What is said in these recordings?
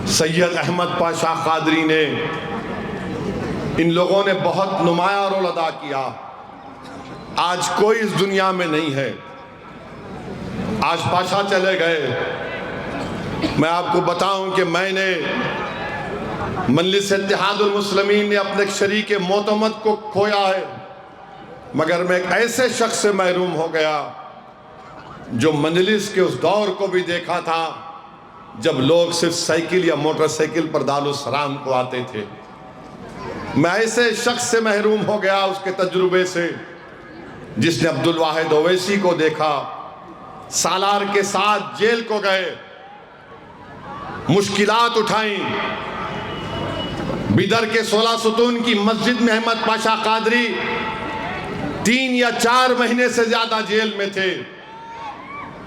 सैयद अहमद पाशा कादरी ने, इन लोगों ने बहुत नुमायां रोल अदा किया। आज कोई इस दुनिया में नहीं है। आज पाशा चले गए। मैं आपको बताऊं कि मैंने मजलिस इत्तेहादुल मुस्लिमीन ने अपने शरीक मोतमद को खोया है, मगर मैं एक ऐसे शख्स से महरूम हो गया जो मजलिस के उस दौर को भी देखा था जब लोग सिर्फ साइकिल या मोटरसाइकिल पर दारुस्सलाम को आते थे। मैं ऐसे शख्स से महरूम हो गया उसके तजुर्बे से, जिसने अब्दुल वाहिद ओवैसी को देखा, सालार के साथ जेल को गए, मुश्किलात उठाई। बिदर के 16 सुतून की मस्जिद में अहमद पाशा कादरी 3 या 4 महीने से ज्यादा जेल में थे।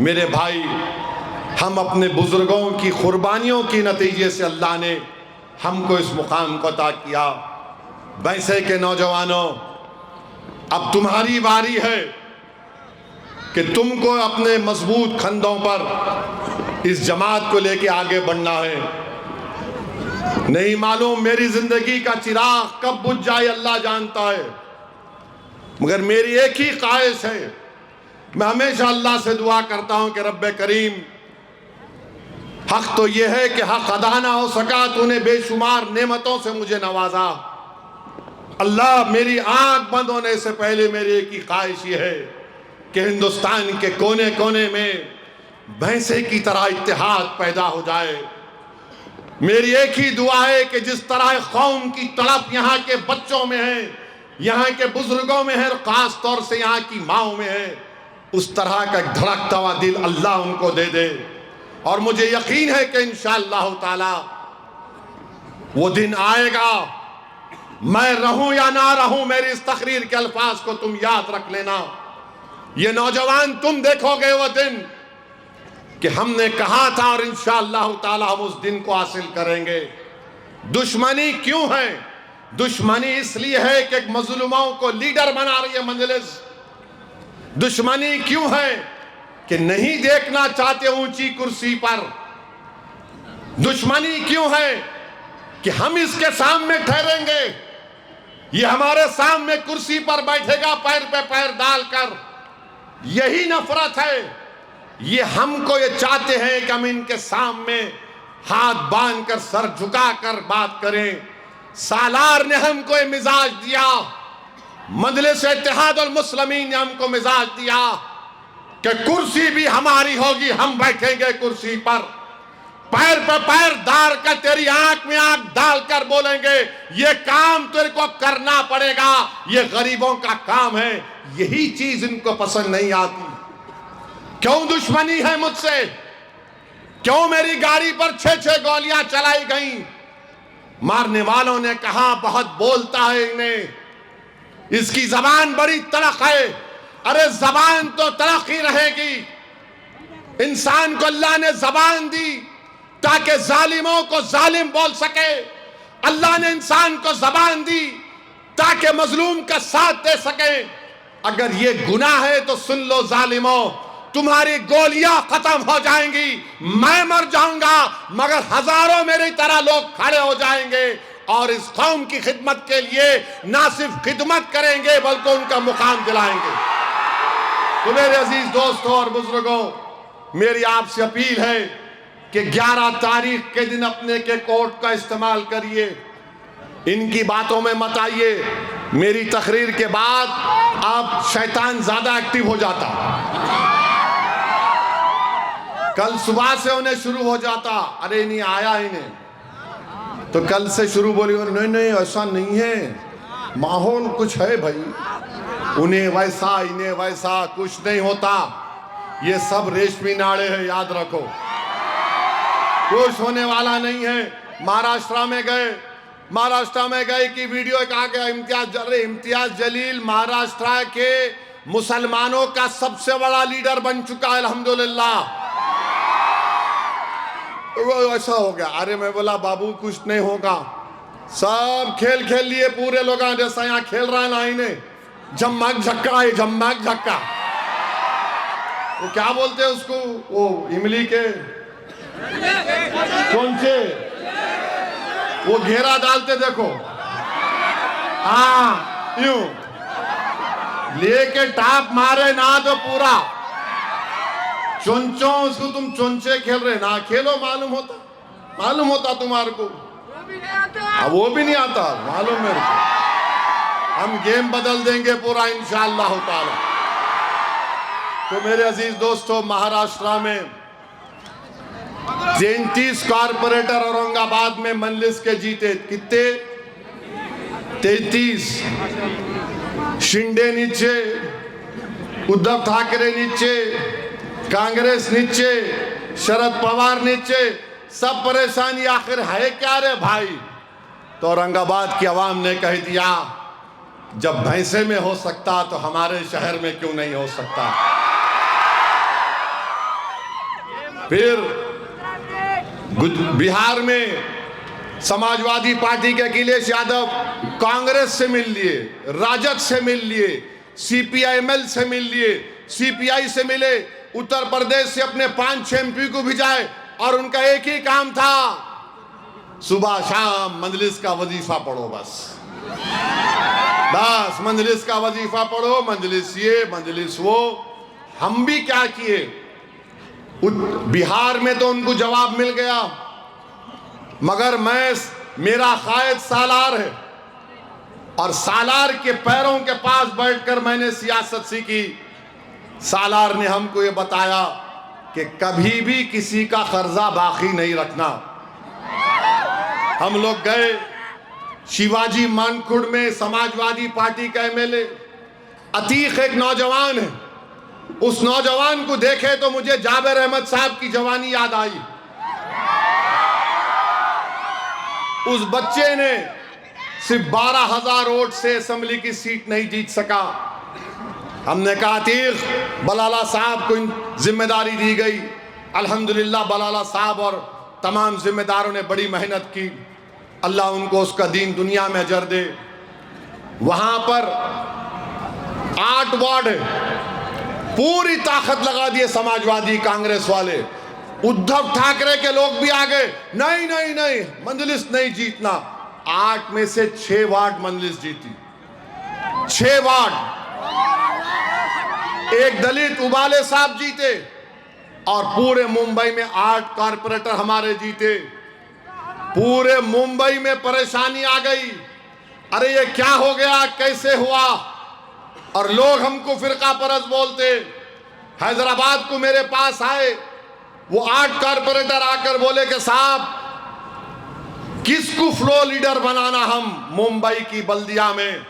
मेरे भाई, हम अपने बुजुर्गों की कुर्बानियों के नतीजे से अल्लाह ने हमको इस मुकाम को अता किया। वैसे के नौजवानों, अब तुम्हारी बारी है कि तुमको अपने मजबूत खंदों पर इस जमात को लेके आगे बढ़ना है। नहीं मालूम मेरी जिंदगी का चिराग कब बुझ जाए, अल्लाह जानता है, मगर मेरी एक ही ख्वाहिश है। मैं हमेशा अल्लाह से दुआ करता हूं कि रब्बे करीम, हक तो यह है कि हक अदा ना हो सका, तूने बेशुमार नेमतों से मुझे नवाजा। अल्लाह, मेरी आंख बंद होने से पहले मेरी एक ही ख्वाहिश ये है कि हिंदुस्तान के कोने कोने में भैंसे की तरह इत्तेहाद पैदा हो जाए। मेरी एक ही दुआ है कि जिस तरह कौम की तड़प यहाँ के बच्चों में है, यहाँ के बुजुर्गों में है, और खास तौर से यहाँ की माओं में है, उस तरह का एक धड़कता हुआ दिल अल्लाह उनको दे दे। और मुझे यकीन है कि इंशाअल्लाह ताला वो दिन आएगा। मैं रहूं या ना रहूं, मेरी इस तकरीर के अल्फाज को तुम याद रख लेना। ये नौजवान, तुम देखोगे वो दिन कि हमने कहा था, और इंशाअल्लाह ताला हम उस दिन को हासिल करेंगे। दुश्मनी क्यों है? दुश्मनी इसलिए है कि मजलूमों को लीडर बना रही है मजलिस। दुश्मनी क्यों है कि नहीं देखना चाहते ऊंची कुर्सी पर। दुश्मनी क्यों है कि हम इसके सामने ठहरेंगे, ये हमारे सामने कुर्सी पर बैठेगा पैर पे पैर डालकर। यही नफरत है। ये हमको ये चाहते हैं कि हम इनके सामने हाथ बांधकर सर झुकाकर बात करें। सालार ने हमको ये मिजाज दिया, मजलिस इत्तेहादुल मुस्लिमीन ने हमको मिजाज दिया कि कुर्सी भी हमारी होगी, हम बैठेंगे कुर्सी पर, पैर पे पैर डाल कर तेरी आंख में आंख डालकर बोलेंगे ये काम तेरे को करना पड़ेगा, ये गरीबों का काम है। यही चीज इनको पसंद नहीं आती। क्यों दुश्मनी है मुझसे? क्यों मेरी गाड़ी पर 6-6 गोलियां चलाई गई? मारने वालों ने कहा बहुत बोलता है इन्हें, इसकी जबान बड़ी तड़क है। अरे जबान तो तड़क ही रहेगी। इंसान को अल्लाह ने जबान दी ताकि जालिमों को जालिम बोल सके। अल्लाह ने इंसान को जबान दी ताकि मजलूम का साथ दे सके। अगर ये गुनाह है तो सुन लो जालिमों, तुम्हारी गोलियां खत्म हो जाएंगी, मैं मर जाऊंगा, मगर हजारों मेरी तरह लोग खड़े हो जाएंगे और इस कौम की खिदमत के लिए ना सिर्फ खिदमत करेंगे बल्कि उनका मुकाम दिलाएंगे। तो मेरे अजीज दोस्तों और बुजुर्गों, मेरी आपसे अपील है कि 11 तारीख के दिन अपने के कोर्ट का इस्तेमाल करिए, इनकी बातों में मत आइए। मेरी तकरीर के बाद आप शैतान ज्यादा एक्टिव हो जाता, कल सुबह से उन्हें शुरू हो जाता, अरे नहीं आया इन्हें, तो कल से शुरू बोली नहीं नहीं ऐसा नहीं है, माहौल कुछ है भाई, उन्हें वैसा इन्हें वैसा, कुछ नहीं होता। ये सब रेशमी नाड़े हैं, याद रखो, कुछ होने वाला नहीं है। महाराष्ट्र में गए कि वीडियो एक आ गया, इम्तियाज जलील महाराष्ट्र के मुसलमानों का सबसे बड़ा लीडर बन चुका है अल्हम्दुलिल्लाह। वो ऐसा हो गया। अरे मैं बोला बाबू कुछ नहीं होगा, सब खेल खेल लिए पूरे लोग, जैसा यहाँ खेल रहा है ना इन्हें, झम्मक झक्का है, झम्मक झक्का। वो क्या बोलते हैं उसको, वो इमली के कौन से वो घेरा डालते देखो, हाँ यूं लेके टाप मारे ना तो पूरा चुनचो, उसको तुम चुनचे खेल रहे ना खेलो, मालूम होता तुम्हारे को, वो भी नहीं आता मालूम मेरे को। हम गेम बदल देंगे पूरा इंशाअल्लाह ताला। तो मेरे अजीज दोस्तों, महाराष्ट्र में 33 कारपोरेटर औरंगाबाद में मंजलिस के जीते, कितने? 33। शिंदे नीचे, उद्धव ठाकरे नीचे, कांग्रेस नीचे, शरद पवार नीचे, सब परेशानी आखिर है क्या रे भाई? तो औरंगाबाद की आवाम ने कह दिया, जब भैंसे में हो सकता तो हमारे शहर में क्यों नहीं हो सकता? फिर बिहार में समाजवादी पार्टी के अखिलेश यादव कांग्रेस से मिल लिए, राजद से मिल लिए, CPIML से मिल लिए, CPI से मिले, उत्तर प्रदेश से अपने 5-6 MP को भिजाए और उनका एक ही काम था, सुबह शाम मंजलिस का वजीफा पढ़ो, बस मंजलिस का वजीफा पढ़ो, मंजलिस ये मंजलिस वो। हम भी क्या किए, बिहार में तो उनको जवाब मिल गया, मगर मेरा कायद सालार है और सालार के पैरों के पास बैठकर मैंने सियासत सीखी। सालार ने हमको ये बताया कि कभी भी किसी का कर्जा बाकी नहीं रखना। हम लोग गए शिवाजी मानकुड़ में, समाजवादी पार्टी का MLA अतीक एक नौजवान है, उस नौजवान को देखे तो मुझे जाबिर अहमद साहब की जवानी याद आई। उस बच्चे ने सिर्फ 12,000 वोट से असेंबली की सीट नहीं जीत सका। हमने कहा अतीक, बलाला साहब को जिम्मेदारी दी गई, अल्हम्दुलिल्लाह बलाला साहब और तमाम जिम्मेदारों ने बड़ी मेहनत की, अल्लाह उनको उसका दीन दुनिया में अजर दे। वहां पर 8 वार्ड है, पूरी ताकत लगा दिए समाजवादी कांग्रेस वाले, उद्धव ठाकरे के लोग भी आ गए, नहीं नहीं नहीं मंजलिस नहीं जीतना। 8 में से 6 वार्ड मंजलिस जीती, 6 वार्ड। एक दलित उबाले साहब जीते और पूरे मुंबई में 8 कारपोरेटर हमारे जीते। पूरे मुंबई में परेशानी आ गई, अरे ये क्या हो गया, कैसे हुआ? और लोग हमको फिरका परस्त बोलते। हैदराबाद को मेरे पास आए, वो 8 कारपोरेटर आकर बोले कि साहब किसको फ्लो लीडर बनाना हम मुंबई की बल्दिया में?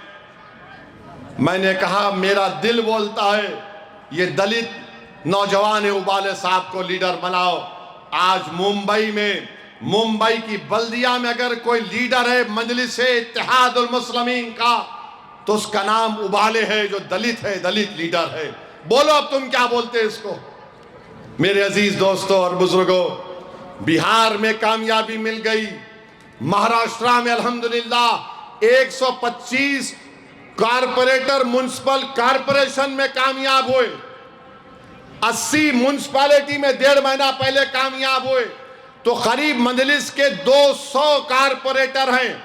मैंने कहा मेरा दिल बोलता है ये दलित नौजवान उबाले साहब को लीडर बनाओ। आज मुंबई में, मुंबई की बल्दिया में अगर कोई लीडर है मजलिस इत्तेहादुल मुस्लिमीन का, तो उसका नाम उबाले है, जो दलित है, दलित लीडर है। बोलो अब तुम क्या बोलते हैं इसको? मेरे अजीज दोस्तों और बुजुर्गों, बिहार में कामयाबी मिल गई, महाराष्ट्र में अल्हम्दुलिल्लाह 125 कारपोरेटर म्युनिसिपल कारपोरेशन में कामयाब हुए, 80 म्युनिसिपैलिटी में 1.5 महीना पहले कामयाब हुए। तो करीब मजलिस के 200 कारपोरेटर हैं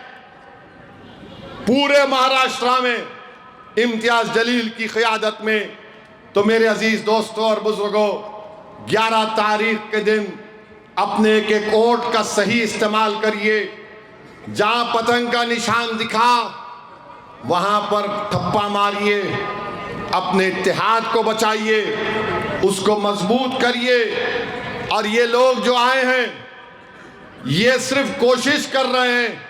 पूरे महाराष्ट्र में इम्तियाज जलील की क़ियादत में। तो मेरे अजीज दोस्तों और बुजुर्गों, 11 तारीख के दिन अपने एक वोट का सही इस्तेमाल करिए। जहां पतंग का निशान दिखा वहां पर ठप्पा मारिए, अपने इत्तेहाद को बचाइए, उसको मजबूत करिए। और ये लोग जो आए हैं ये सिर्फ कोशिश कर रहे हैं,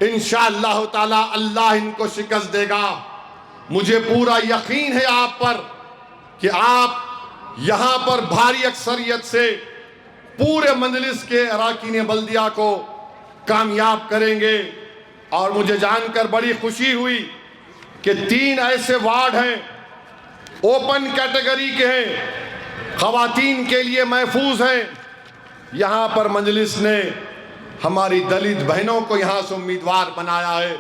इंशाअल्लाह ताला अल्लाह इनको शिकस्त देगा। मुझे पूरा यकीन है आप पर कि आप यहाँ पर भारी अक्सरियत से पूरे मजलिस के अराकीन बल्दिया को कामयाब करेंगे। और मुझे जानकर बड़ी खुशी हुई कि 3 ऐसे वार्ड हैं ओपन कैटेगरी के हैं, खवातीन के लिए महफूज हैं। यहाँ पर मजलिस ने हमारी दलित बहनों को यहाँ से उम्मीदवार बनाया है।